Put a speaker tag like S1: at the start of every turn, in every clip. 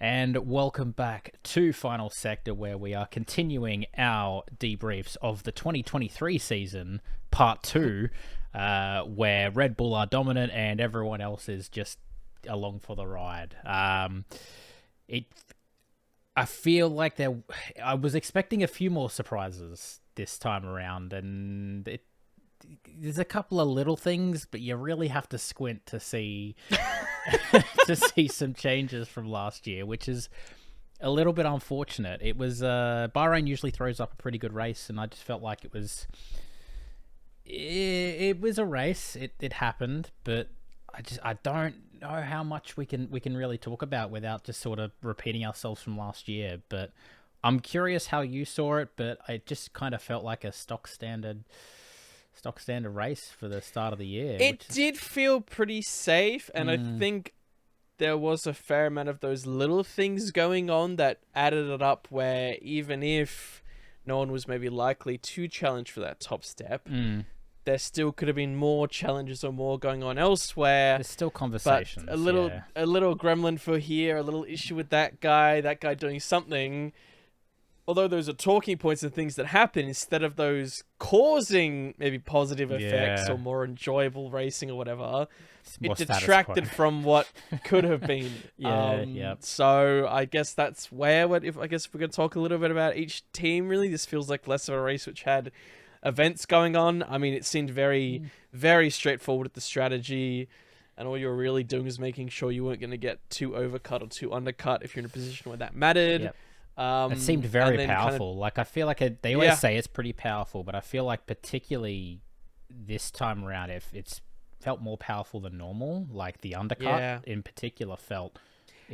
S1: And welcome back to Final Sector, where we are continuing our debriefs of the 2023 season, Part 2, where Red Bull are dominant and everyone else is just along for the ride. I feel like I was expecting a few more surprises this time around, and there's a couple of little things, but you really have to squint to see to see some changes from last year, which is a little bit unfortunate. It was Bahrain usually throws up a pretty good race, and I just felt like it was a race. It happened, but I don't know how much we can really talk about without just sort of repeating ourselves from last year. But I'm curious how you saw it, but it just kind of felt like a stock standard race for the start of the year.
S2: It did feel pretty safe, and I think there was a fair amount of those little things going on that added it up, where even if no one was maybe likely to challenge for that top step, there still could have been more challenges or more going on elsewhere.
S1: There's still conversations.
S2: But a little gremlin for here, a little issue with that guy doing something. Although those are talking points and things that happen, instead of those causing maybe positive effects or more enjoyable racing or whatever, it detracted from what could have been. So I guess that's where, if we're going to talk a little bit about each team, really, this feels like less of a race which had events going on. I mean, it seemed very, very straightforward with the strategy, and all you were really doing was making sure you weren't going to get too overcut or too undercut if you're in a position where that mattered.
S1: Yep. It seemed very powerful. Like, I feel like they always say it's pretty powerful, but I feel like particularly this time around, if it's felt more powerful than normal. Like the undercut in particular felt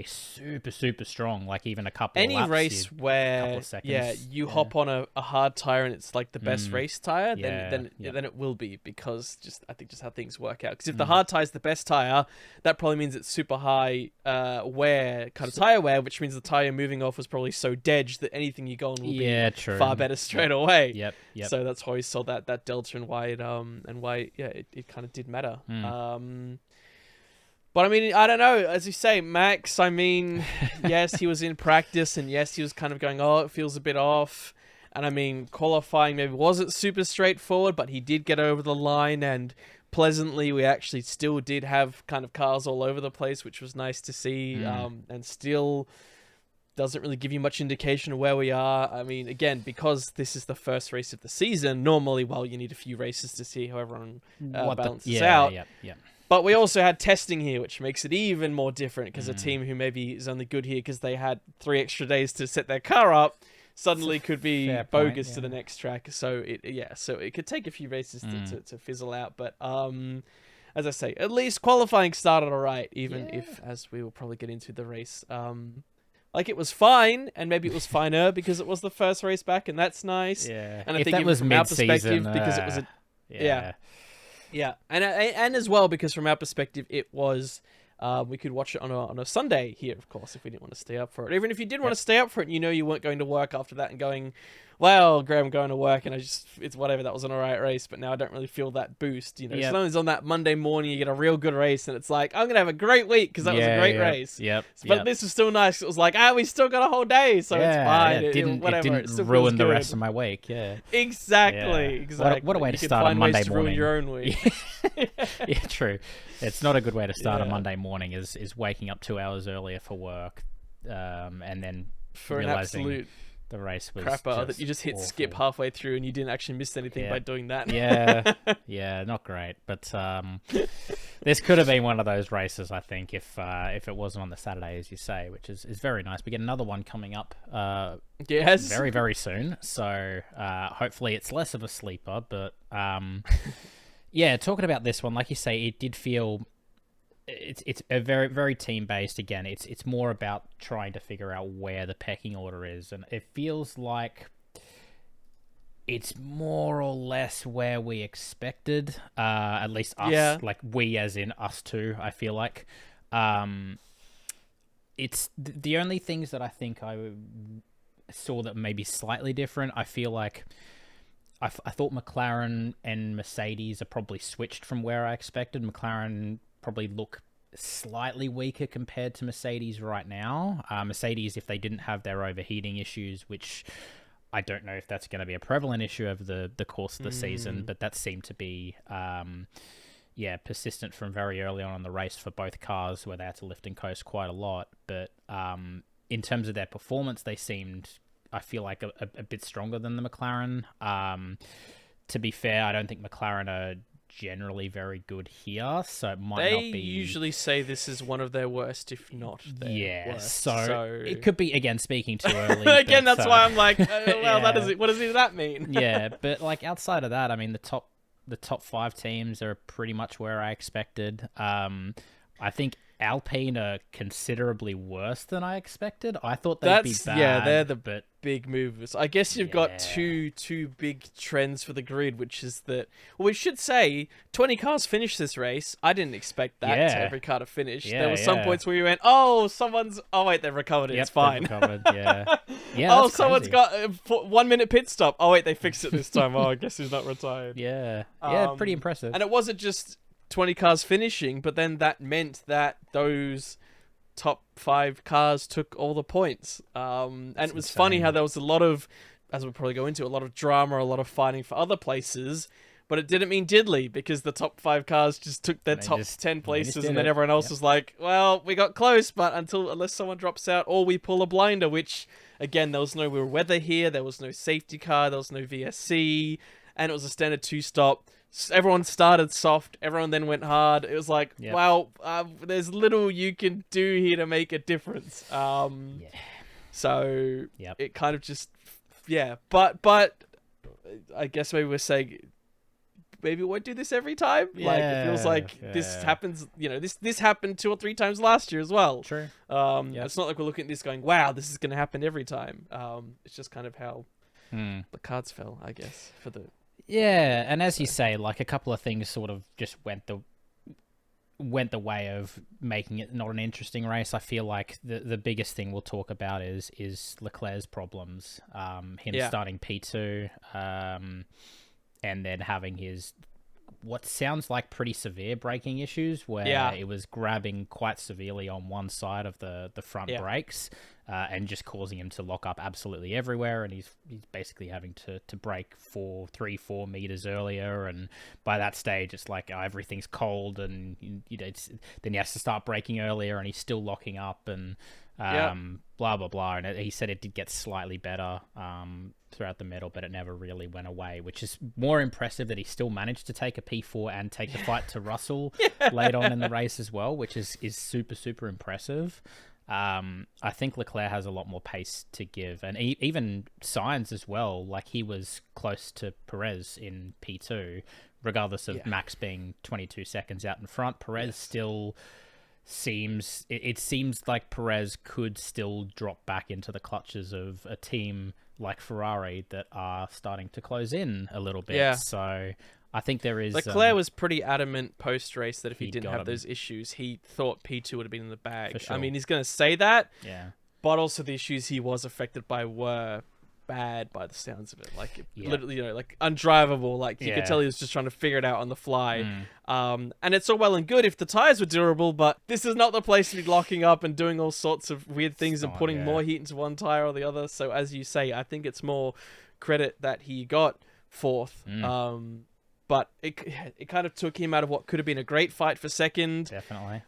S1: super, super strong. Like even a couple of laps.
S2: Any race where you hop on a hard tire and it's like the best race tire, then it will be, because I think how things work out. Because if the hard tire is the best tire, that probably means it's super high tire wear, which means the tire moving off was probably so dead that anything you go on will be far better straight away.
S1: Yep.
S2: So that's why we saw that delta and why it kind of did matter. But I mean, I don't know. As you say, Max, I mean, yes, he was in practice, and yes, he was kind of going, it feels a bit off. And I mean, qualifying maybe wasn't super straightforward, but he did get over the line, and pleasantly, we actually still did have kind of cars all over the place, which was nice to see, and still doesn't really give you much indication of where we are. I mean, again, because this is the first race of the season, normally, you need a few races to see how everyone balances out. But we also had testing here, which makes it even more different, because a team who maybe is only good here because they had 3 extra days to set their car up suddenly could be bogus to the next track. So it could take a few races to fizzle out. But as I say, at least qualifying started all right, even if, as we will probably get into the race, it was fine, and maybe it was finer because it was the first race back, and that's nice.
S1: Yeah,
S2: and I think that was from our perspective, because it was and as well, because from our perspective, it was we could watch it on a Sunday here, of course, if we didn't want to stay up for it. Even if you did want to stay up for it, you weren't going to work after that and going, well, Graham, I'm going to work, and it's whatever, that was an alright race, but now I don't really feel that boost. As long as on that Monday morning you get a real good race, and it's like, I'm going to have a great week because that was a great race. But this was still nice. It was like, we still got a whole day, so it's fine.
S1: It didn't ruin the rest of my week.
S2: Exactly.
S1: What a way to start a Monday morning.
S2: Ruin your own week.
S1: Yeah, true. It's not a good way to start a Monday morning, is waking up 2 hours earlier for work, and then
S2: for an
S1: realizing
S2: absolute
S1: the race was
S2: crapper that you just hit skip halfway through and you didn't actually miss anything by doing that.
S1: Not great. But this could have been one of those races, I think, if it wasn't on the Saturday, as you say, which is very nice. We get another one coming up very, very soon. So hopefully it's less of a sleeper. But talking about this one, like you say, it did feel... It's a very, very team-based. Again, it's more about trying to figure out where the pecking order is, and it feels like it's more or less where we expected, at least us, like we as in us two, I feel like. It's the only things that I think I saw that maybe slightly different. I feel like I thought McLaren and Mercedes are probably switched from where I expected. McLaren probably look slightly weaker compared to Mercedes right now. Mercedes, if they didn't have their overheating issues, which I don't know if that's going to be a prevalent issue over the course of the season, but that seemed to be persistent from very early on in the race for both cars, where they had to lift and coast quite a lot. But in terms of their performance, they seemed, I feel like, a bit stronger than the McLaren. To be fair, I don't think McLaren are generally very good here, so it might not be.
S2: They usually say this is one of their worst, if not their worst.
S1: So it could be, again, speaking too early.
S2: Again,
S1: but,
S2: that's why I'm like, well, that is it. What does that mean?
S1: Yeah, but like outside of that, I mean, the top 5 teams are pretty much where I expected. I think Alpine are considerably worse than I expected. I thought they'd be bad.
S2: Yeah, they're the big movers. I guess you've got two big trends for the grid, which is that, well, we should say 20 cars finished this race. I didn't expect that to every car to finish. There were some points where you went, oh, wait, they've recovered it. It's fine.
S1: Recovered, yeah.
S2: Oh, someone's got a 1 minute pit stop. Oh, wait, they fixed it this time. Oh, I guess he's not retired.
S1: Yeah, pretty impressive.
S2: And it wasn't just 20 cars finishing, but then that meant that those top 5 cars took all the points. And it was funny how there was a lot of, as we'll probably go into, a lot of drama, a lot of fighting for other places, but it didn't mean diddly, because the top 5 cars just took their top 10 places, and then everyone else was like, well, we got close, but unless someone drops out or we pull a blinder, which, again, there was no real weather here, there was no safety car, there was no VSC, and it was a standard 2-stop. Everyone started soft, everyone then went hard. It was like, wow, there's little you can do here to make a difference. So it kind of just, but I guess maybe we're saying maybe we won't do this every time. Like, it feels like this happens, this happened 2 or 3 times last year as well.
S1: True.
S2: It's not like we're looking at this going, wow, this is going to happen every time. It's just kind of how the cards fell, I guess, for the...
S1: Yeah, and as you say, like, a couple of things sort of just went the way of making it not an interesting race. I feel like the biggest thing we'll talk about is Leclerc's problems. Him starting P2, and then having his what sounds like pretty severe braking issues, where it was grabbing quite severely on one side of the front brakes. And just causing him to lock up absolutely everywhere, and he's basically having to brake 4 meters earlier, and by that stage it's like everything's cold, and then he has to start braking earlier, and he's still locking up, and blah blah blah. And he said it did get slightly better throughout the middle, but it never really went away, which is more impressive that he still managed to take a P4 and take the fight to Russell late on in the race as well, which is super impressive. I think Leclerc has a lot more pace to give, and even Sainz as well. Like, he was close to Perez in P2, regardless of Max being 22 seconds out in front. Perez still seems, it seems like Perez could still drop back into the clutches of a team like Ferrari that are starting to close in a little bit. So I think there is...
S2: Leclerc was pretty adamant post-race that if he didn't have those issues, he thought P2 would have been in the bag. For sure. I mean, he's going to say that, but also the issues he was affected by were bad by the sounds of it. Like, literally, like, undrivable. Like, you could tell he was just trying to figure it out on the fly. And it's all well and good if the tires were durable, but this is not the place to be locking up and doing all sorts of weird things and putting more heat into one tire or the other. So, as you say, I think it's more credit that he got 4th. But it kind of took him out of what could have been a great fight for 2nd.
S1: Definitely.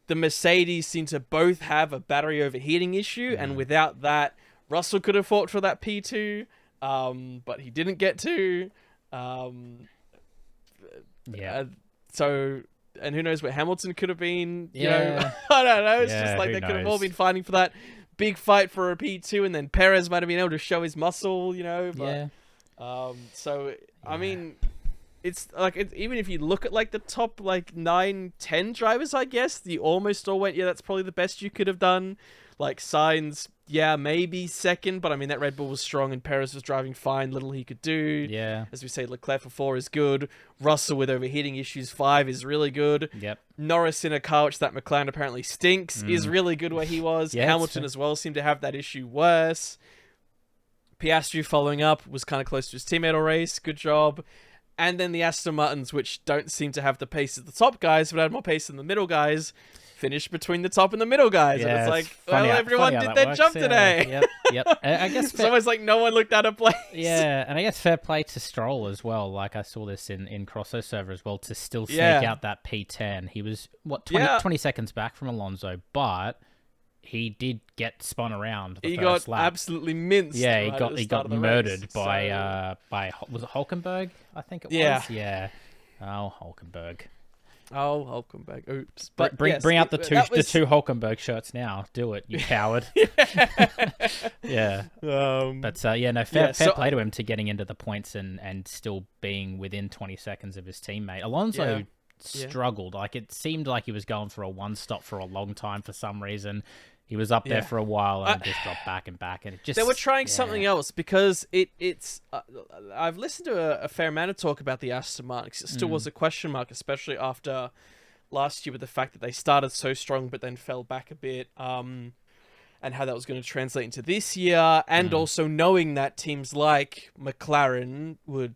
S2: The Mercedes seem to both have a battery overheating issue, and without that, Russell could have fought for that P2, but he didn't get to. So, and who knows where Hamilton could have been? You know, I don't know. It's just like they could have all been fighting for that big fight for a P2, and then Perez might have been able to show his muscle, But, I mean, it's like, even if you look at like the top like 9-10 drivers, I guess they almost all went, that's probably the best you could have done. Like Sainz, maybe 2nd, but I mean that Red Bull was strong and Perez was driving fine, little he could do. As we say, Leclerc for 4 is good. Russell with overheating issues 5 is really good. Norris in a car which that McLaren apparently stinks is really good where he was. Hamilton as well seemed to have that issue worse. Piastri following up was kind of close to his teammate all race. Good job. and then the Aston Martins, which don't seem to have the pace of the top guys, but had more pace than the middle guys, finished between the top and the middle guys. And it's like, well, everyone did their jump today.
S1: Yep. I guess
S2: it's almost like no one looked out of place.
S1: Yeah, and I guess fair play to Stroll as well. Like, I saw this in Crosso server as well, to still sneak out that P10. He was, 20 seconds back from Alonso, but he did get spun around the first lap.
S2: Absolutely minced.
S1: Yeah, he got murdered by was it Hulkenberg? I think it was. Yeah. Oh, Hulkenberg.
S2: Oops.
S1: But bring out the two Hulkenberg shirts now. Do it, you coward. Yeah. But fair play to him to getting into the points and still being within 20 seconds of his teammate. Alonso struggled. Like, it seemed like he was going for a one stop for a long time for some reason. He was up there for a while and just dropped back and back, and it just.
S2: They were trying something else because it's. I've listened to a fair amount of talk about the Aston Martin. It still was a question mark, especially after last year with the fact that they started so strong but then fell back a bit. And how that was going to translate into this year, and also knowing that teams like McLaren would,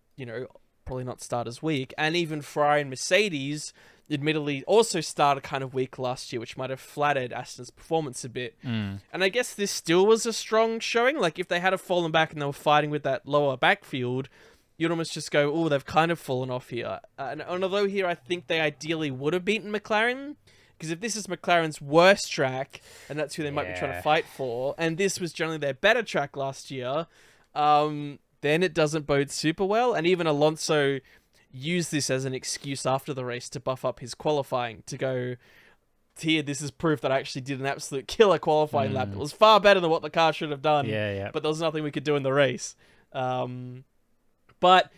S2: probably not start as weak, and even Ferrari and Mercedes admittedly also started kind of weak last year, which might have flattered Aston's performance a bit. And I guess this still was a strong showing. Like, if they had fallen back and they were fighting with that lower backfield, you'd almost just go, oh, they've kind of fallen off here. And although here I think they ideally would have beaten McLaren, because if this is McLaren's worst track, and that's who they might be trying to fight for, and this was generally their better track last year, then it doesn't bode super well. And even Alonso used this as an excuse after the race to buff up his qualifying, to go, here, this is proof that I actually did an absolute killer qualifying lap. It was far better than what the car should have done, but there was nothing we could do in the race. But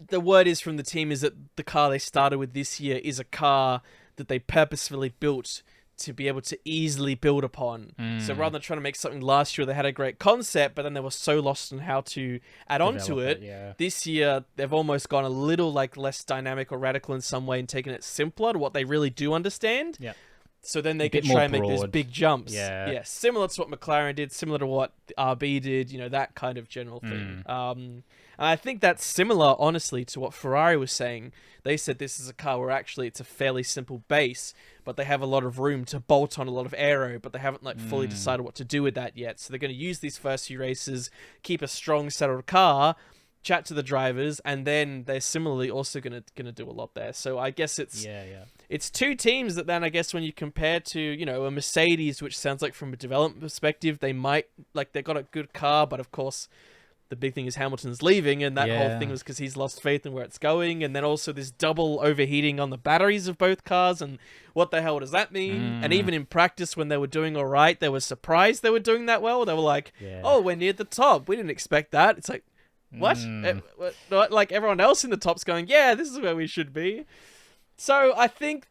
S2: the word is from the team is that the car they started with this year is a car that they purposefully built to be able to easily build upon. So rather than trying to make something last year, they had a great concept, but then they were so lost in how to add on to it. This year, they've almost gone a little less dynamic or radical in some way and taken it simpler to what they really do understand. So then they can try and make those big jumps. Similar to what McLaren did, similar to what RB did, that kind of general thing. And I think that's similar, honestly, to what Ferrari was saying. They said this is a car where actually it's a fairly simple base, but they have a lot of room to bolt on a lot of aero, but they haven't fully decided what to do with that yet. So they're going to use these first few races, keep a strong, settled car, chat to the drivers, and then they're similarly also going to do a lot there. So I guess it's two teams that then I guess when you compare to, a Mercedes, which sounds like from a development perspective, they might, they've got a good car, but of course the big thing is Hamilton's leaving, and that whole thing was because he's lost faith in where it's going, and then also this double overheating on the batteries of both cars, and what the hell does that mean? And even in practice when they were doing all right, they were surprised they were doing that well. They were like, oh, we're near the top. We didn't expect that. It's like, what? Like everyone else in the top's going, yeah, this is where we should be. So I think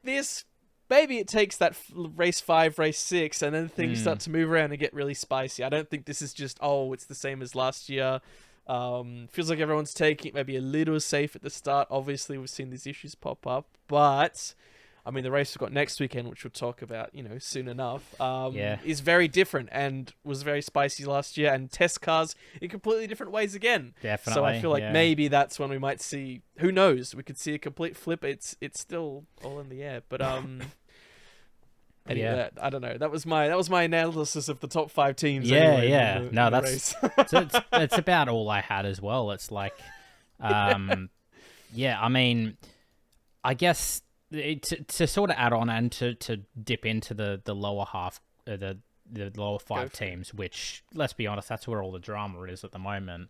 S2: maybe it takes that race 5, race 6, and then things start to move around and get really spicy. I don't think this is just, it's the same as last year. Feels like everyone's taking it maybe a little safe at the start. Obviously, we've seen these issues pop up, but I mean, the race we've got next weekend, which we'll talk about, soon enough, is very different and was very spicy last year, and test cars in completely different ways again.
S1: Definitely.
S2: So I feel like maybe that's when we might see, who knows, we could see a complete flip. It's still all in the air, but anyway, I don't know. That was my analysis of the top 5 teams.
S1: That's it's about all I had as well. It's like, I mean, I guess. To sort of add on and to dip into the lower half, the lower 5 teams, which, let's be honest, that's where all the drama is at the moment.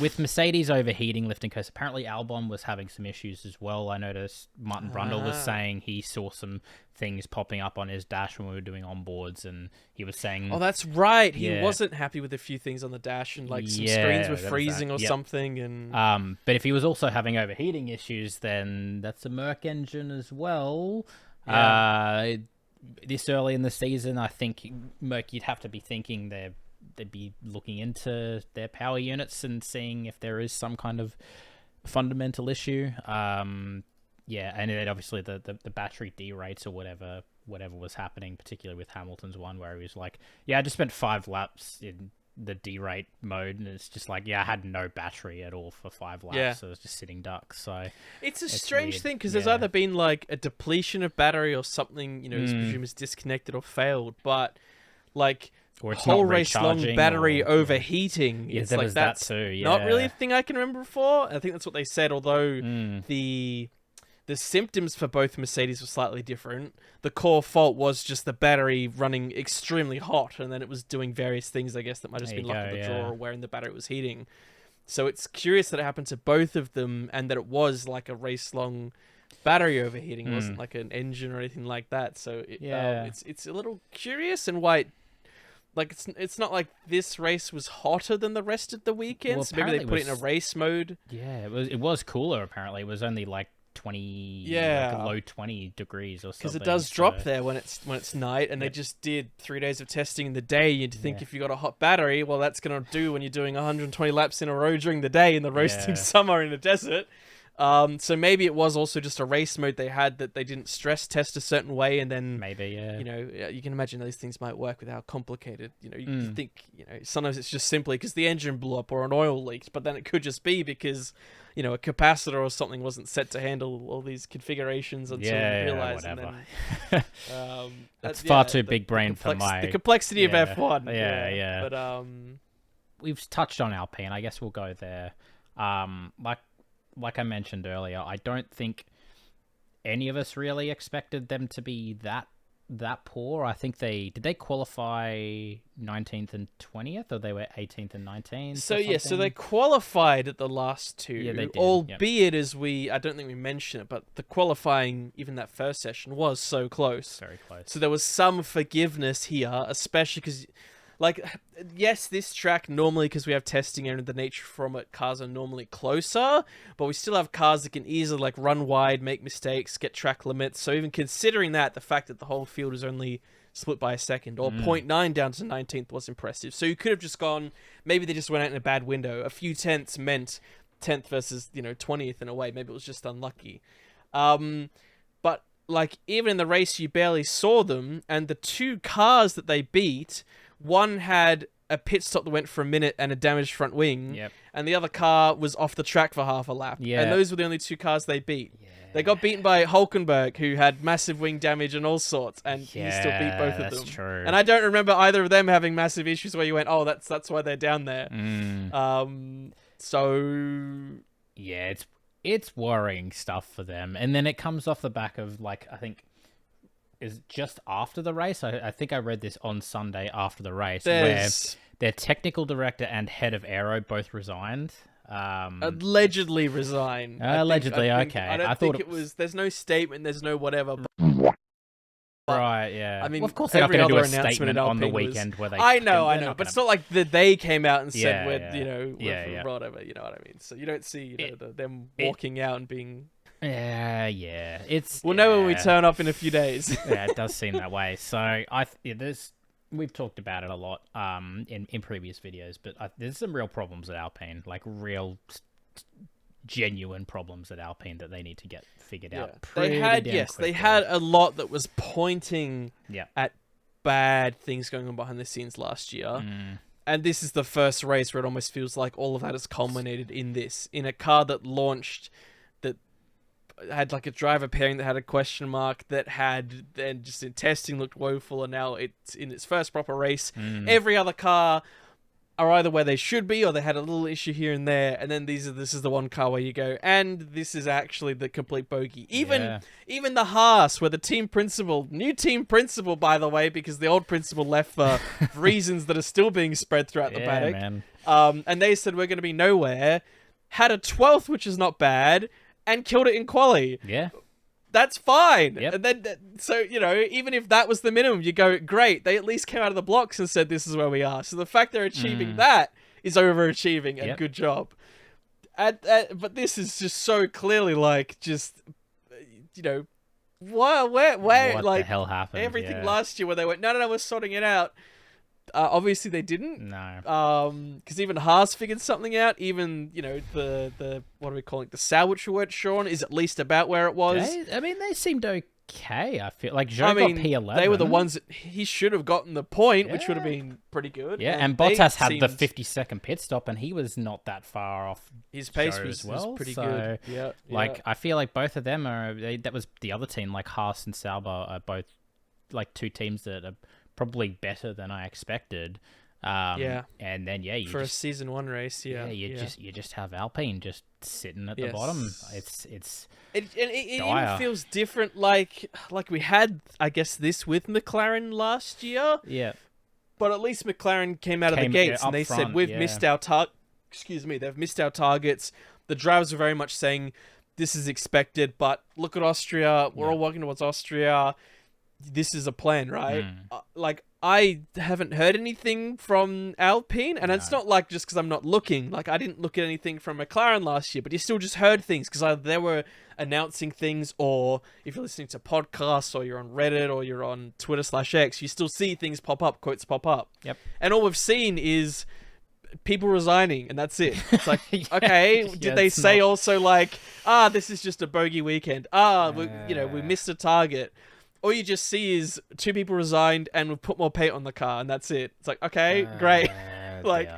S1: With Mercedes overheating, lifting coast, apparently Albon was having some issues as well. I noticed Martin Brundle was saying he saw some things popping up on his dash when we were doing onboards, and he was saying, oh,
S2: that's right, he wasn't happy with a few things on the dash, and some screens were freezing or something. And
S1: but if he was also having overheating issues, then that's a Merc engine as well. This early in the season, I think Merc, you'd have to be thinking they'd be looking into their power units and seeing if there is some kind of fundamental issue. And then obviously the battery derates or whatever was happening, particularly with Hamilton's one, where he was like, I just spent 5 laps in the derate mode, and it's just like, I had no battery at all for 5 laps,
S2: Yeah.
S1: so it was just sitting ducks. So
S2: It's a strange
S1: weird.
S2: thing because there's either been like a depletion of battery or something, it's presumed is disconnected or failed, but like
S1: or it's
S2: whole
S1: not
S2: race long
S1: recharging,
S2: battery
S1: or,
S2: overheating.
S1: Yeah,
S2: It's
S1: there
S2: like
S1: was
S2: that's
S1: that too.
S2: not really a
S1: Yeah.
S2: thing I can remember before. I think that's what they said, although the symptoms for both Mercedes were slightly different. The core fault was just the battery running extremely hot, and then it was doing various things, I guess, that might have just been luck of the draw or wherein the battery was heating. So it's curious that it happened to both of them, and that it was like a race-long battery overheating. It wasn't like an engine or anything like that. So it's a little curious, and why... Like, it's not like this race was hotter than the rest of the weekend.
S1: Well,
S2: so maybe they put it in a race mode.
S1: Yeah, it was cooler, apparently. It was only like 20, like a low 20 degrees or something.
S2: Because it does drop there when it's night, and they just did 3 days of testing in the day. You'd think if you got a hot battery, well, that's going to do when you're doing 120 laps in a row during the day in the roasting summer in a desert. So maybe it was also just a race mode they had that they didn't stress test a certain way, and then
S1: maybe
S2: you can imagine those things might work with how complicated you think sometimes it's just simply because the engine blew up or an oil leaked, but then it could just be because a capacitor or something wasn't set to handle all these configurations until you realize.
S1: Whatever.
S2: And then,
S1: that's far too big brain for
S2: the complexity of F1.
S1: Yeah.
S2: But
S1: we've touched on Alpine. I guess we'll go there. Like I mentioned earlier, I don't think any of us really expected them to be that poor. I think did they qualify 19th and 20th, or they were 18th and 19th?
S2: So they qualified at the last two.
S1: Yeah, they did.
S2: Albeit I don't think we mentioned it, but the qualifying, even that first session, was so close.
S1: Very close.
S2: So there was some forgiveness here, especially because... Like, yes, this track normally, because we have testing and the nature from it, cars are normally closer, but we still have cars that can easily like run wide, make mistakes, get track limits. So even considering that, the fact that the whole field is only split by a second, or 0.9 down to 19th was impressive. So you could have just gone, maybe they just went out in a bad window. A few tenths meant 10th versus 20th in a way. Maybe it was just unlucky. But like even in the race, you barely saw them, and the two cars that they beat. One had a pit stop that went for a minute and a damaged front wing, and the other car was off the track for half a lap. And those were the only two cars they beat. They got beaten by Hulkenberg, who had massive wing damage and all sorts, and he still beat both of them.
S1: True.
S2: And I don't remember either of them having massive issues where you went, oh, that's why they're down there.
S1: It's worrying stuff for them. And then it comes off the back of, like, I think... is just after the race. I think I read this on Sunday after the race, where their technical director and head of aero both resigned.
S2: Allegedly resigned.
S1: Allegedly, okay.
S2: I don't think it was. There's no statement. There's no whatever.
S1: Right, yeah.
S2: I mean,
S1: well, of course, they're not going to do a statement on the
S2: was,
S1: weekend where they.
S2: I know, but it's not like they came out and said,
S1: yeah.
S2: whatever. You know what I mean? So you don't see them walking out and being.
S1: Yeah.
S2: We'll know when we turn up in a few days.
S1: Yeah, it does seem that way. So we've talked about it a lot in previous videos, but there's some real problems at Alpine, like real genuine problems at Alpine that they need to get figured out.
S2: They had a lot that was pointing at bad things going on behind the scenes last year. And this is the first race where it almost feels like all of that has culminated in a car that launched had like a driver pairing that had a question mark, that had then just in testing looked woeful, and now it's in its first proper race. Every other car are either where they should be or they had a little issue here and there, and then this is the one car where you go, and this is actually the complete bogey. Even the Haas, where the new team principal, by the way, because the old principal left for reasons that are still being spread throughout the paddock. Man. And they said we're going to be nowhere. Had a 12th, which is not bad, and killed it in quali.
S1: Yeah.
S2: That's fine.
S1: Yep.
S2: And then, so, even if that was the minimum, you go, great. They at least came out of the blocks and said, this is where we are. So the fact they're achieving that is overachieving, and good job. But this is just so clearly like, just, where,
S1: what
S2: like,
S1: the hell happened?
S2: Everything last year where they went, no, we're sorting it out. Obviously they didn't.
S1: No.
S2: Because even Haas figured something out. Even, the what are we calling it? The salvage for Sean is at least about where it was.
S1: They seemed okay. I feel like Zhou
S2: I
S1: got
S2: mean,
S1: P11.
S2: they were the ones that he should have gotten the point, which would have
S1: Yeah.
S2: been pretty good.
S1: Yeah, and
S2: they
S1: Bottas had the
S2: seemed-
S1: 50-second pit stop, and he was not that far off.
S2: His pace
S1: Zhou
S2: was,
S1: as well,
S2: was pretty
S1: so,
S2: good. Yeah,
S1: Like, I feel like both of them are. That was the other team. Like Haas and Sauber are both like two teams that are probably better than I expected.
S2: Yeah.
S1: And then you
S2: for
S1: just,
S2: a season 1 race. Yeah,
S1: you just have Alpine just sitting at the bottom. It's
S2: It
S1: dire.
S2: even feels different. Like we had, I guess, this with McLaren last year.
S1: yeah.
S2: But at least McLaren came out of the
S1: Came,
S2: gates
S1: up
S2: and they
S1: front,
S2: said we've
S1: yeah.
S2: missed our Excuse me, they've missed our targets. The drivers are very much saying this is expected, but look at Austria. We're all working towards Austria. This is a plan, right? Like, I haven't heard anything from Alpine, and it's not like just because I'm not looking. Like, I didn't look at anything from McLaren last year, but you still just heard things because they were announcing things, or if you're listening to podcasts, or you're on Reddit, or you're on Twitter/X, you still see things pop up, quotes pop up.
S1: Yep.
S2: And all we've seen is people resigning, and that's it. It's like, okay, did they say also like, this is just a bogey weekend? We missed a target. All you just see is 2 people resigned and we've put more paint on the car, and that's it. It's like, okay, great. Like,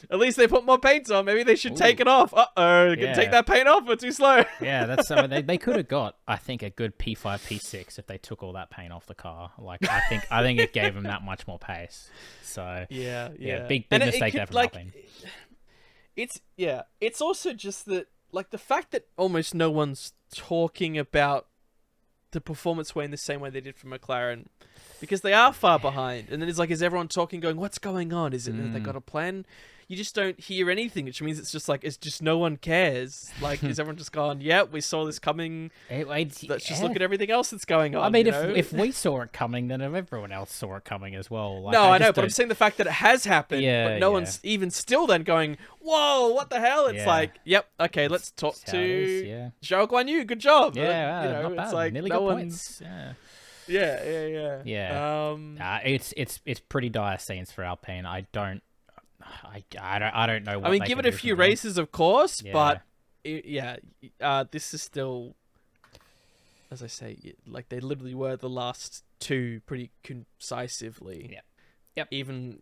S2: at least they put more paint on. Maybe they should take it off. They're gonna take that paint off. We're too slow.
S1: Yeah, that's they could have got, I think, a good P5, P6 if they took all that paint off the car. Like, I think it gave them that much more pace. So
S2: yeah,
S1: big mistake there from Alpine.
S2: It's also just that, like, the fact that almost no one's talking about the performance way in the same way they did for McLaren, because they are far behind. And then it's like, is everyone talking, going, what's going on? Is it that they got a plan? You just don't hear anything, which means it's just like, it's just no one cares. Like, is everyone just gone, we saw this coming. Let's just look at everything else that's going on.
S1: I mean, if we saw it coming, then everyone else saw it coming as well. Like,
S2: no, I know, but I'm saying the fact that it has happened, but no
S1: yeah.
S2: one's even still then going, whoa, what the hell? It's like, okay, let's talk to Zhou Guan Yu. Good job.
S1: Yeah, not bad.
S2: It's like
S1: Nearly
S2: no
S1: got
S2: one's.
S1: points.
S2: Yeah.
S1: It's pretty dire scenes for Alpine. I don't know. What
S2: I mean,
S1: they
S2: give
S1: can
S2: it a
S1: do
S2: few
S1: from there.
S2: races, of course,
S1: Yeah.
S2: but this is still, as I say, like, they literally were the last 2 pretty concisely.
S1: Yeah. Yep.
S2: Even,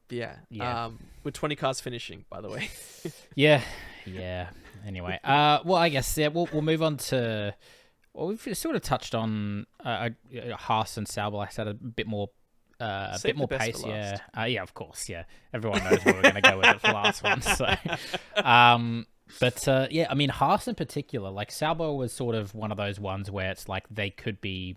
S1: Yeah.
S2: with 20 cars finishing, by the way.
S1: Yeah. Anyway, well, I guess we'll move on to. Well, we've sort of touched on Haas and Sauber. I said a bit more. A bit more pace, yeah. Of course, yeah. Everyone knows where we're going to go with it for last one. So, I mean, Haas in particular, like, Sauber was sort of one of those ones where it's like they could be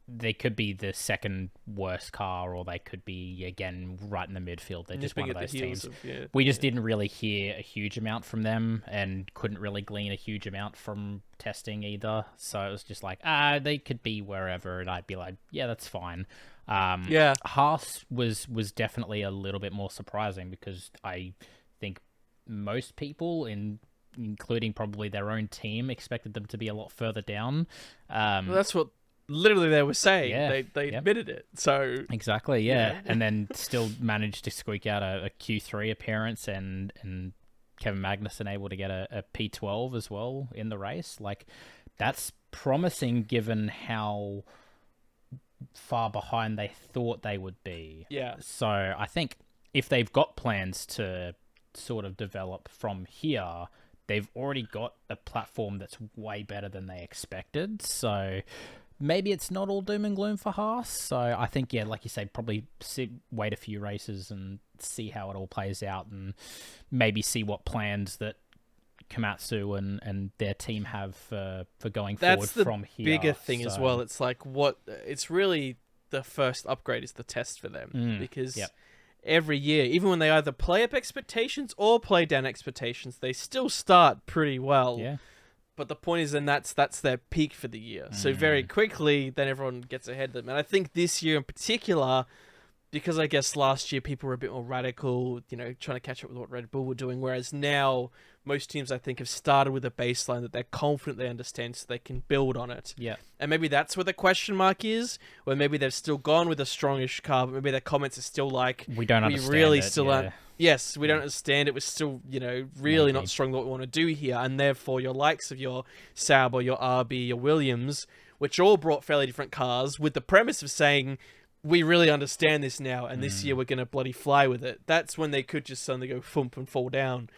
S1: the second worst car, or they could be again right in the midfield. They're just one of those teams. We just didn't really hear a huge amount from them, and couldn't really glean a huge amount from testing either. So it was just like, they could be wherever, and I'd be like, yeah, that's fine. Haas was definitely a little bit more surprising, because I think most people, including probably their own team, expected them to be a lot further down.
S2: Well, that's what literally they were saying.
S1: Yeah,
S2: they admitted it. So
S1: exactly, yeah. And then still managed to squeak out a Q3 appearance, and Kevin Magnussen able to get a P12 as well in the race. Like, that's promising given how far behind they thought they would be.
S2: Yeah.
S1: So I think if they've got plans to sort of develop from here, they've already got a platform that's way better than they expected. So maybe it's not all doom and gloom for Haas. So I think, like you say, probably wait a few races and see how it all plays out, and maybe see what plans that Komatsu and their team have for going forward from here.
S2: That's the bigger thing as well. It's like, it's really the first upgrade is the test for them, because every year, even when they either play up expectations or play down expectations, they still start pretty well.
S1: Yeah.
S2: But the point is, then that's their peak for the year. So very quickly, then everyone gets ahead of them. And I think this year in particular, because I guess last year people were a bit more radical, trying to catch up with what Red Bull were doing, whereas now most teams, I think, have started with a baseline that they're confident they understand, so they can build on it.
S1: Yeah.
S2: And maybe that's where the question mark is, where maybe they've still gone with a strongish car, but maybe their comments are still like,
S1: we don't understand
S2: really
S1: it,
S2: still aren't. Yes, we don't understand it. We're still, really not strong what we want to do here. And therefore, your likes of your Sauber, your RB, your Williams, which all brought fairly different cars, with the premise of saying, we really understand this now, and this year we're going to bloody fly with it. That's when they could just suddenly go thump and fall down.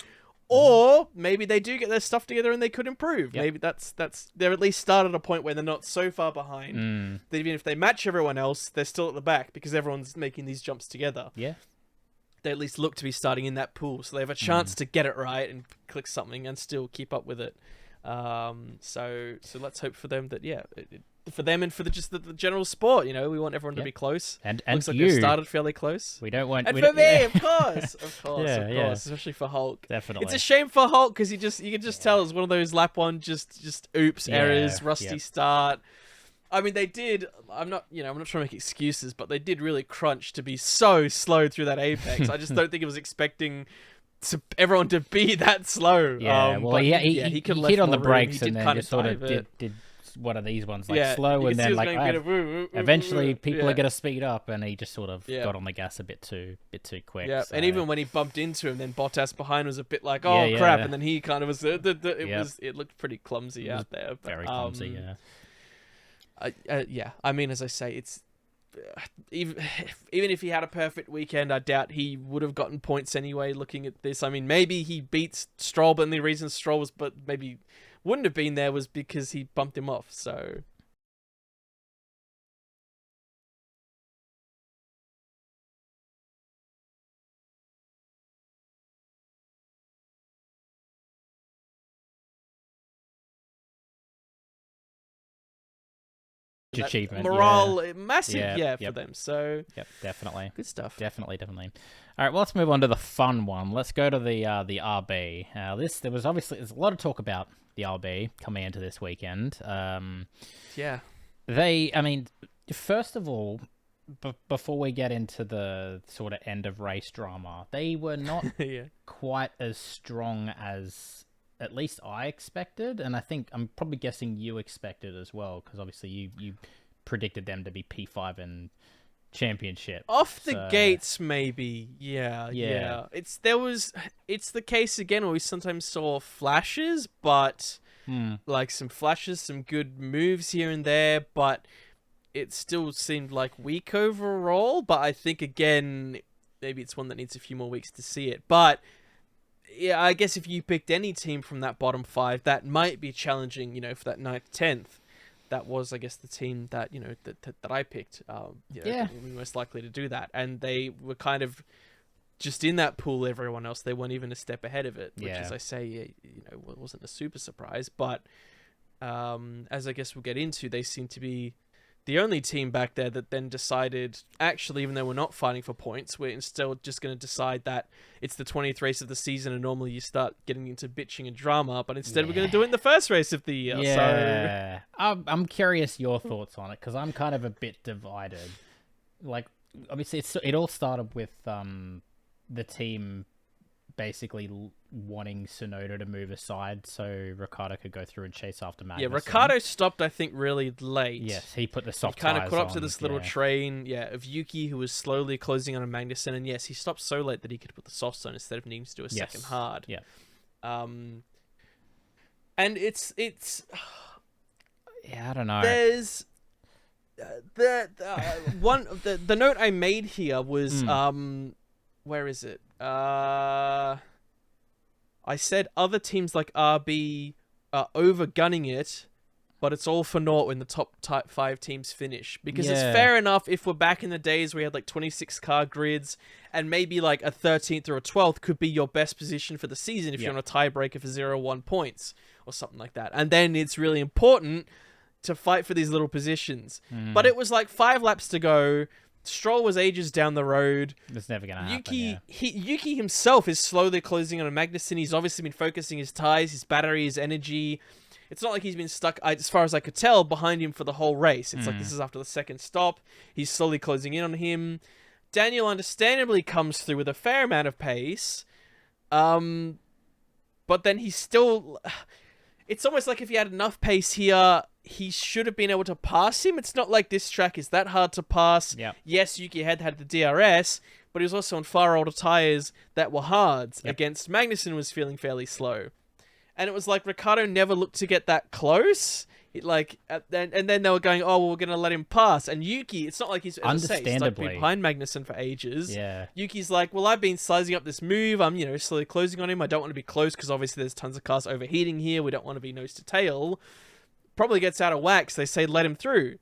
S2: Or maybe they do get their stuff together and they could improve. Maybe that's they're at least started at a point where they're not so far behind that even if they match everyone else, they're still at the back because everyone's making these jumps together.
S1: Yeah.
S2: They at least look to be starting in that pool, so they have a chance to get it right and click something and still keep up with it. So let's hope for them that for them and for the general sport, we want everyone to be close.
S1: And
S2: looks like
S1: you
S2: they started fairly close.
S1: We don't want
S2: and
S1: we
S2: for
S1: don't,
S2: me, of course,
S1: Yeah.
S2: especially for Hulk.
S1: Definitely.
S2: It's a shame for Hulk because you can just tell it's one of those lap one just oops errors, rusty start. I mean, they did. I'm not trying to make excuses, but they did really crunch to be so slow through that apex. I just don't think it was expecting everyone to be that slow.
S1: Yeah, he
S2: could
S1: hit on the brakes
S2: and
S1: and then just sort of did one of these ones slow, and then eventually people are gonna speed up, and he just sort of got on the gas a bit too quick.
S2: Yeah,
S1: so.
S2: And even when he bumped into him, then Bottas behind was a bit like, oh crap, and then he kind of was. It looked pretty clumsy out there. But,
S1: very clumsy,
S2: I mean, as I say, it's even if he had a perfect weekend, I doubt he would have gotten points anyway. Looking at this, I mean, maybe he beats Stroll, but the reason Stroll was, but maybe wouldn't have been there was because he bumped him off. So.
S1: Achievement,
S2: morale massive for them, so
S1: definitely
S2: good stuff.
S1: Definitely. All right, well, let's move on to the fun one. Let's go to the RB. There's a lot of talk about the RB coming into this weekend. First of all, before we get into the sort of end of race drama, they were not quite as strong as at least I expected, and I think I'm probably guessing you expected as well, because obviously you predicted them to be P5 in championship.
S2: Off the gates, maybe. Yeah. It's the case again where we sometimes saw flashes, but like some flashes, some good moves here and there, but it still seemed like weak overall. But I think again, maybe it's one that needs a few more weeks to see it. But yeah, I guess if you picked any team from that bottom 5, that might be challenging, for that 9th, 10th. That was, I guess, the team that, that I picked, that were most likely to do that. And they were kind of just in that pool, everyone else. They weren't even a step ahead of it, which, as I say, wasn't a super surprise. But as I guess we'll get into, they seem to be the only team back there that then decided, actually, even though we're not fighting for points, we're instead just going to decide that it's the 20th race of the season, and normally you start getting into bitching and drama, but instead we're going to do it in the first race of the year.
S1: Yeah. So I'm curious your thoughts on it, because I'm kind of a bit divided. Like, obviously, it all started with the team basically wanting Tsunoda to move aside so Ricciardo could go through and chase after Magnussen.
S2: Yeah, Ricciardo stopped, I think, really late.
S1: Yes, he put the soft
S2: tires on. He kind of caught up to
S1: this
S2: this little train, of Yuki, who was slowly closing on a Magnussen, and yes, he stopped so late that he could put the softs on instead of needing to do a second hard.
S1: Yeah.
S2: And it's
S1: yeah, I don't know.
S2: There's the note I made here was where is it? I said other teams like RB are over-gunning it, but it's all for naught when the top 5 teams finish. Because it's fair enough if we're back in the days where we had like 26-car grids, and maybe like a 13th or a 12th could be your best position for the season if you're on a tiebreaker for 0-1 points or something like that. And then it's really important to fight for these little positions. But it was like 5 laps to go. Stroll was ages down the road.
S1: It's never going to happen.
S2: Yuki himself is slowly closing on a Magnussen. He's obviously been focusing his tires, his battery, his energy. It's not like he's been stuck, as far as I could tell, behind him for the whole race. It's like this is after the second stop. He's slowly closing in on him. Daniel understandably comes through with a fair amount of pace. But then he's still... It's almost like if he had enough pace here, he should have been able to pass him. It's not like this track is that hard to pass.
S1: Yep.
S2: Yes, Yuki had the DRS, but he was also on far older tires that were hards against Magnussen was feeling fairly slow. And it was like Ricciardo never looked to get that close. And then they were going, oh, well, we're going to let him pass. And Yuki, it's not like he's, as I say, he's like been behind Magnussen for ages.
S1: Yeah.
S2: Yuki's like, well, I've been sizing up this move. I'm, slowly closing on him. I don't want to be close because obviously there's tons of cars overheating here. We don't want to be nose to tail. Probably gets out of whack, so they say let him through.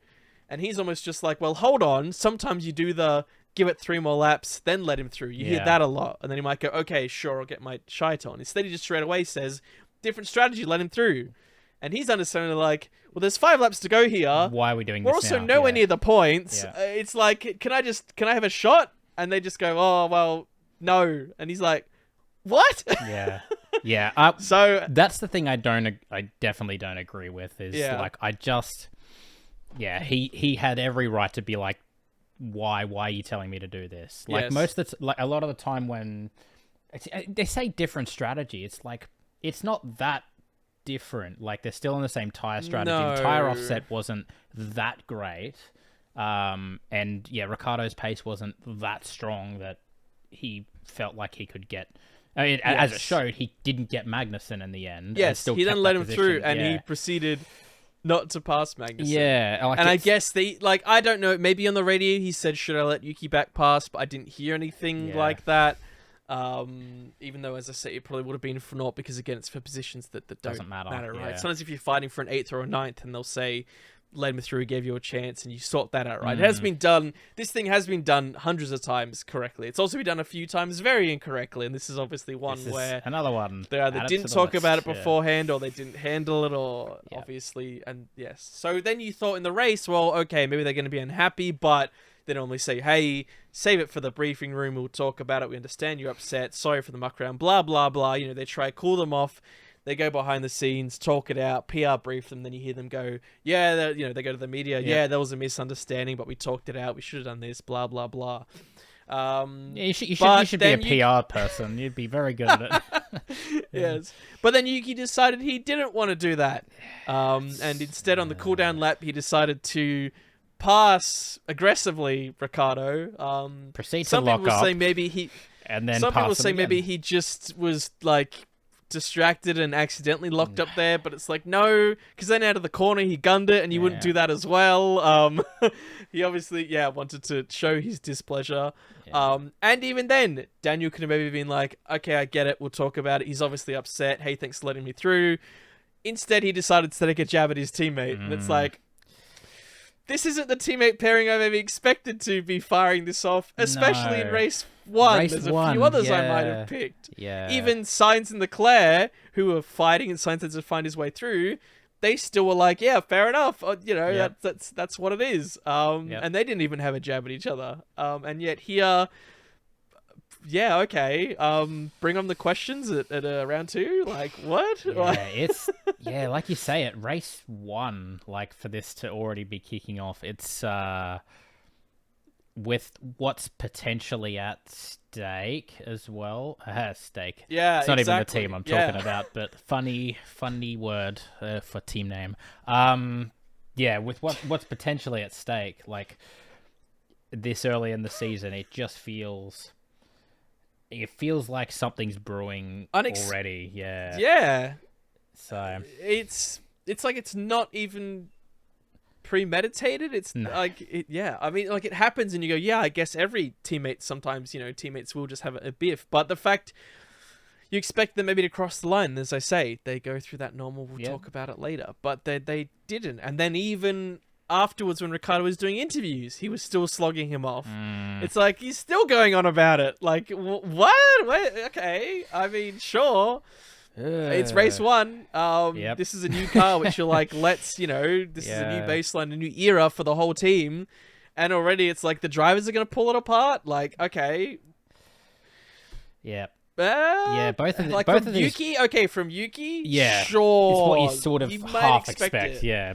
S2: And he's almost just like, well, hold on. Sometimes you do the give it 3 more laps, then let him through. You hear that a lot. And then he might go, okay, sure, I'll get my shite on. Instead, he just straight away says, different strategy, let him through. And he's understanding like, well, there's 5 laps to go here.
S1: Why are we doing
S2: We're
S1: this
S2: also
S1: now?
S2: nowhere near the points.
S1: Yeah.
S2: It's like, can I have a shot? And they just go, oh, well, no. And he's like, what?
S1: Yeah. Yeah.
S2: So
S1: that's the thing I definitely don't agree with is like, he had every right to be like, why are you telling me to do this? Like a lot of the time when they say different strategy, it's like, it's not that different. Like they're still on the same tire strategy.
S2: No.
S1: The tire offset wasn't that great. Ricciardo's pace wasn't that strong that he felt like he could get. I mean, as it showed, he didn't get Magnussen in the end.
S2: Yes, he didn't let him through, and
S1: he
S2: proceeded not to pass Magnussen.
S1: Yeah,
S2: I guess I don't know. Maybe on the radio he said, "Should I let Yuki back pass?" But I didn't hear anything like that. Even though, as I say, it probably would have been for naught because again, it's for positions that don't matter, right?
S1: Yeah.
S2: Sometimes if you're fighting for an 8th or a 9th, and they'll say, "Let him through, gave you a chance," and you sort that out, right? It has been done. This thing has been done hundreds of times correctly. It's also been done a few times very incorrectly, and this is obviously
S1: another one.
S2: They either didn't talk about it beforehand, or they didn't handle it, or obviously, and yes. So then you thought in the race, well, okay, maybe they're going to be unhappy, but they normally say, hey, save it for the briefing room, we'll talk about it, we understand you're upset, sorry for the muck around, blah, blah, blah. They try to cool them off, they go behind the scenes, talk it out, PR brief them, then you hear them go, they go to the media, there was a misunderstanding, but we talked it out, we should have done this, blah, blah, blah.
S1: You should be a PR person. You'd be very good at it.
S2: Yes. But then Yuki decided he didn't want to do that. And instead on the cooldown lap, he decided to pass aggressively Ricciardo.
S1: Proceed to lock up.
S2: Say maybe he...
S1: And then
S2: some people say
S1: again.
S2: maybe he just was like distracted and accidentally locked up there, but it's like no, because then out of the corner he gunned it, and you wouldn't do that as well. He obviously wanted to show his displeasure. And even then Daniel could have maybe been like, okay, I get it, we'll talk about it, he's obviously upset, hey, thanks for letting me through. Instead he decided to take a jab at his teammate, and it's like, this isn't the teammate pairing I maybe expected to be firing this off, especially in race 1. There's a few others I might have picked.
S1: Yeah.
S2: Even Sainz and Leclerc, who were fighting, and Sainz had to find his way through, they still were like, yeah, fair enough. That's what it is. And they didn't even have a jab at each other. And yet here, okay. Bring on the questions at round 2. Like, what?
S1: It's like you say, at race 1, like for this to already be kicking off, it's with what's potentially at stake as well. Stake.
S2: Yeah,
S1: it's not even the team I'm talking about, but funny word for team name. With what's potentially at stake, like this early in the season, it just feels. It feels like something's brewing already. Yeah. So
S2: it's like it's not even premeditated. It's like I mean, like it happens, and you go, I guess every teammate sometimes, teammates will just have a biff. But the fact you expect them maybe to cross the line, as I say, they go through that normal. We'll talk about it later, but they didn't. And then even afterwards, when Ricciardo was doing interviews, he was still slogging him off. It's like he's still going on about it. Like, what? Okay, I mean, sure. It's race 1. This is a new car, which you're like, this is a new baseline, a new era for the whole team. And already it's like the drivers are going to pull it apart. Like, okay.
S1: Yeah.
S2: Both of these... Yuki? Okay, from Yuki?
S1: Yeah.
S2: Sure.
S1: It's what you sort of half expect. Yeah.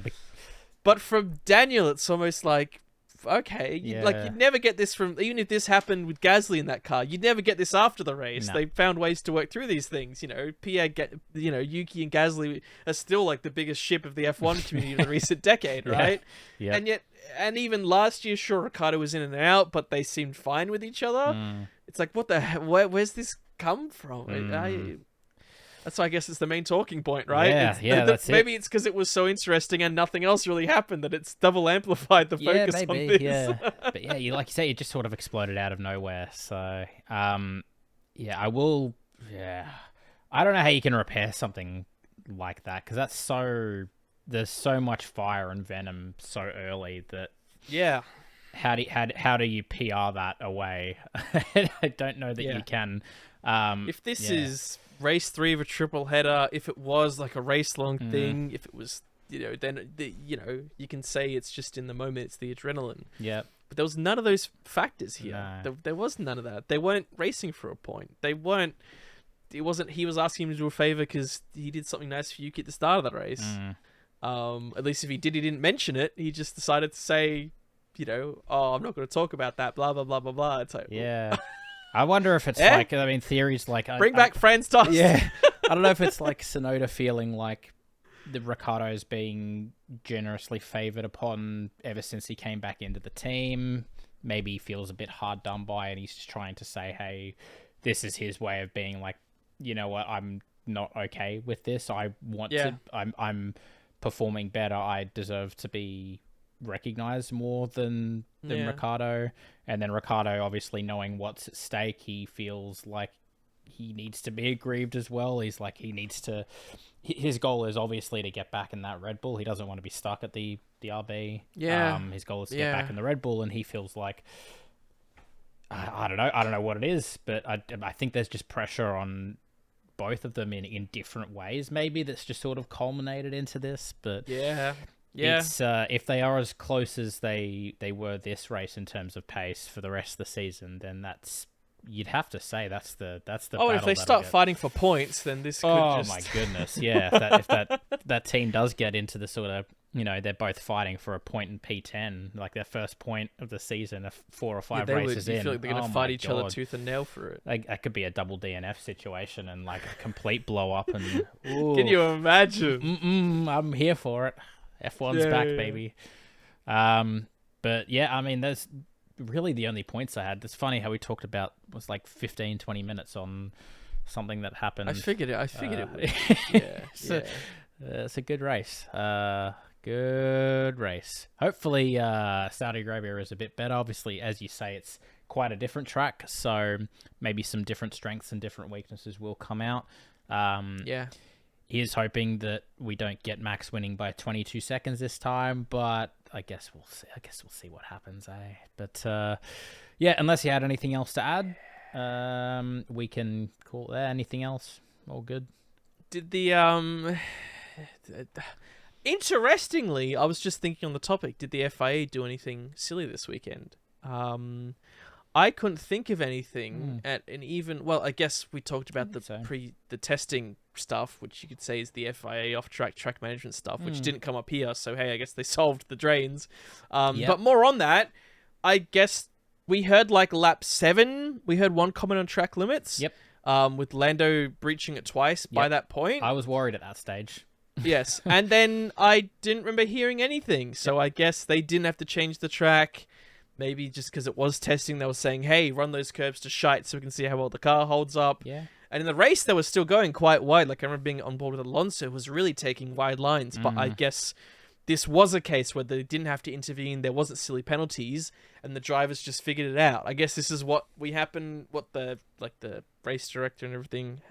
S2: But from Daniel, it's almost like, okay, you'd never get this from, even if this happened with Gasly in that car, you'd never get this after the race.
S1: No.
S2: They found ways to work through these things. Pierre, Yuki and Gasly are still like the biggest ship of the F1 community of the recent decade, right?
S1: Yeah.
S2: And even last year, sure, Ricciardo was in and out, but they seemed fine with each other. It's like, what the hell? Where's this come from? That's why I guess it's the main talking point, right?
S1: Yeah, that's
S2: maybe it's because it was so interesting and nothing else really happened that it's double amplified the focus on this.
S1: Yeah, but yeah, like you say, it just sort of exploded out of nowhere. So, yeah, I will. Yeah, I don't know how you can repair something like that because that's so. There's so much fire and venom so early that.
S2: Yeah.
S1: How do you PR that away? I don't know that you can.
S2: If this is race 3 of a triple header, if it was like a race long thing, if it was, then you can say it's just in the moment, it's the adrenaline.
S1: Yeah.
S2: But there was none of those factors here.
S1: No.
S2: There was none of that. They weren't racing for a point. They weren't. It wasn't. He was asking him to do a favor because he did something nice for Yuki at the start of the race. At least if he did, he didn't mention it. He just decided to say, I'm not going to talk about that. Blah blah blah blah blah. It's like,
S1: yeah. I wonder if it's like, theories like...
S2: Bring back Franz Tost.
S1: Yeah. I don't know if it's like Sonoda feeling like the Ricciardo's being generously favoured upon ever since he came back into the team. Maybe he feels a bit hard done by and he's just trying to say, hey, this is his way of being like, you know what, I'm not okay with this. I want to... I'm performing better. I deserve to be recognised more than Ricciardo. And then Ricciardo, obviously knowing what's at stake, he feels like he needs to be aggrieved as well. He's like, his goal is obviously to get back in that Red Bull. He doesn't want to be stuck at the RB.
S2: Yeah.
S1: His goal is to get back in the Red Bull, and he feels like, I don't know what it is, but I think there's just pressure on both of them in different ways. Maybe that's just sort of culminated into this, but it's, if they are as close as they were this race in terms of pace for the rest of the season, then you'd have to say that's the
S2: Oh, if they start fighting for points, then this could
S1: my goodness, yeah. If that team does get into the sort of, they're both fighting for a point in P10, like their first point of the season, 4 or 5 races in.
S2: I feel like they're going to fight each other tooth and nail for it.
S1: Like, that could be a double DNF situation and like a complete blow up. And
S2: can you imagine?
S1: I'm here for it. F1's back, baby. But yeah, I mean, there's really the only points I had. It's funny how we talked about was like 15, 20 minutes on something that happened.
S2: I figured it would.
S1: It's a good race. Good race. Hopefully, Saudi Arabia is a bit better. Obviously, as you say, it's quite a different track, so maybe some different strengths and different weaknesses will come out. He is hoping that we don't get Max winning by 22 seconds this time, but I guess we'll see. We'll see what happens, eh? But unless you had anything else to add, we can call it there. Anything else? All good.
S2: Did the interestingly, I was just thinking on the topic, did the FIA do anything silly this weekend? I couldn't think of anything I guess we talked about the testing stuff, which you could say is the FIA track management stuff, which didn't come up here. So, hey, I guess they solved the drains. But more on that, I guess we heard like lap 7, we heard one comment on track limits.
S1: Yep.
S2: With Lando breaching it twice by that point.
S1: I was worried at that stage.
S2: Yes. And then I didn't remember hearing anything. So I guess they didn't have to change the track. Maybe just because it was testing, they were saying, hey, run those curbs to shite so we can see how well the car holds up.
S1: Yeah.
S2: And in the race, they were still going quite wide. Like, I remember being on board with Alonso, was really taking wide lines. But I guess this was a case where they didn't have to intervene. There wasn't silly penalties, and the drivers just figured it out. I guess this is what the race director and everything,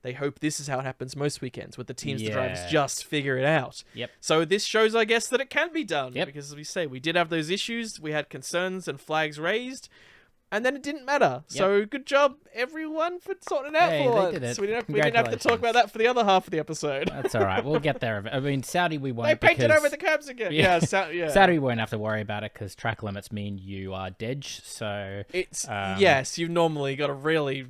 S2: they hope this is how it happens most weekends, with the teams, the drivers just figure it out.
S1: Yep.
S2: So this shows, I guess, that it can be done.
S1: Yep.
S2: Because, as we say, we did have those issues. We had concerns and flags raised. And then it didn't matter. Yep. So good job, everyone, for sorting it out for once.
S1: They did it.
S2: So we didn't have to talk about that for the other half of the episode.
S1: That's all right. We'll get there. I mean, Saudi we won't.
S2: They painted over the curbs again. Yeah,
S1: Saudi we won't have to worry about it because track limits mean you are dead. So
S2: it's yes, you've normally got to really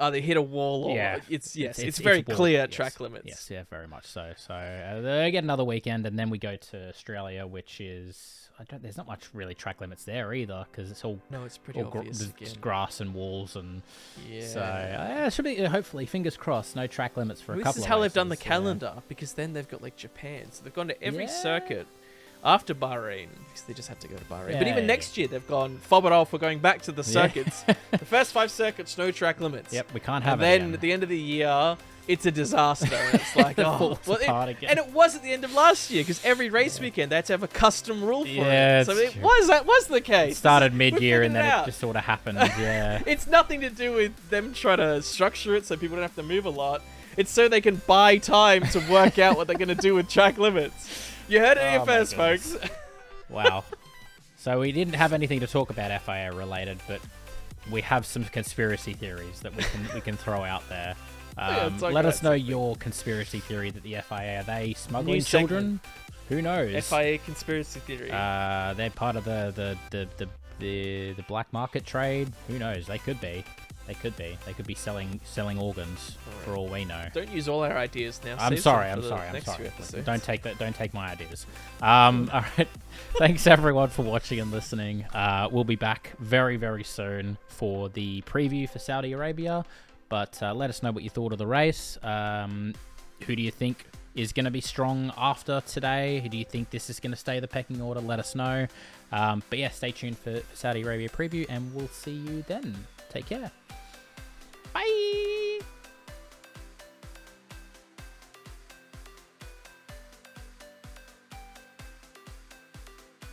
S2: either hit a wall or it's very clear track limits.
S1: Yes, yeah, very much so. So they get another weekend, and then we go to Australia, which is. There's not much really track limits there either because it's all
S2: it's pretty obvious
S1: just grass and walls and so it should be hopefully fingers crossed no track limits for a couple. This
S2: is
S1: of
S2: how
S1: races,
S2: they've done the calendar because then they've got like Japan, so they've gone to every circuit after Bahrain because they just had to go to Bahrain. But even next year they've gone fob it off. We're going back to the circuits. The first 5 circuits, no track limits.
S1: Yep, we can't have
S2: it. And then at the end of the year, it's a disaster. And it's like,
S1: It
S2: oh,
S1: falls apart again.
S2: and it was at the end of last year because every race weekend they had to have a custom rule for
S1: Yeah,
S2: it. So
S1: it's
S2: it
S1: true.
S2: was the case.
S1: It started
S2: We
S1: mid-year and
S2: figured
S1: then
S2: out.
S1: it just sort of happened. Yeah.
S2: It's nothing to do with them trying to structure it so people don't have to move a lot. It's so they can buy time to work out what they're going to do with track limits. You heard it here
S1: Oh my
S2: first,
S1: goodness.
S2: folks.
S1: Wow. So we didn't have anything to talk about FIA related, but we have some conspiracy theories that we can throw out there. Let us know your conspiracy theory that the FIA, are they smuggling
S2: New
S1: children? Who knows?
S2: FIA conspiracy theory.
S1: They're part of the black market trade. Who knows? They could be. They could be selling organs for all we know.
S2: Don't use all our ideas now.
S1: I'm
S2: Save
S1: sorry.
S2: some
S1: I'm
S2: for the
S1: sorry. I'm
S2: next
S1: sorry.
S2: few episodes.
S1: Don't take that. Don't take my ideas. All right. Thanks everyone for watching and listening. We'll be back very, very soon for the preview for Saudi Arabia. But let us know what you thought of the race. Who do you think is going to be strong after today? Who do you think this is going to stay the pecking order? Let us know. But yeah, stay tuned for Saudi Arabia preview, and we'll see you then. Take care.